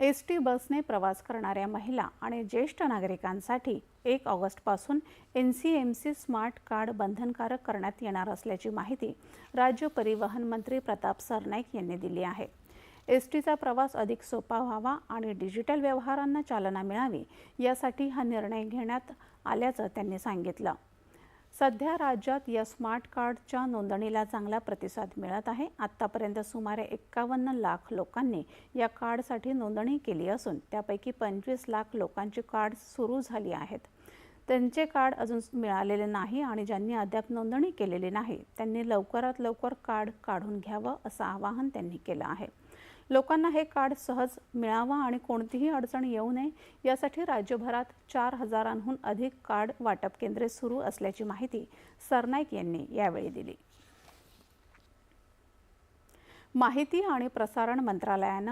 ST बसने प्रवास करणाऱ्या महिला आणि ज्येष्ठ नागरिकांसाठी 1 ऑगस्टपासून NCMC स्मार्ट कार्ड बंधनकारक करण्यात येणार असल्याची माहिती राज्य परिवहन मंत्री प्रताप सरनाईक यांनी दिली आहे। एसटीचा प्रवास अधिक सोपा व्हावा आणि डिजिटल व्यवहारांना चालना मिळावी यासाठी हा निर्णय घेण्यात आल्याचं त्यांनी सांगितलं। सध्या राज्यात या स्मार्ट कार्डच्या नोंदणीला चांगला प्रतिसाद मिळत आहे। आतापर्यंत सुमारे 51 लाख लोकांनी या कार्डसाठी नोंदणी केली असून त्यापैकी 25 लाख लोकांची कार्ड सुरू झाली आहेत। त्यांचे कार्ड अजून मिळालेले नाही आणि ज्यांनी अद्याप नोंदणी केलेली नाही त्यांनी लवकरात लवकर कार्ड काढून घ्यावं असं आवाहन त्यांनी केलं आहे। लोकांना हे कार्ड सहज मिळावं आणि कोणतीही अडचण येऊ नये यासाठी राज्यभरात 4000हून अधिक कार्ड वाटप केंद्रे सुरू असल्याची माहिती सरनाईक यांनी यावेळी दिली। माहिती आणि प्रसारण मंत्रालयाने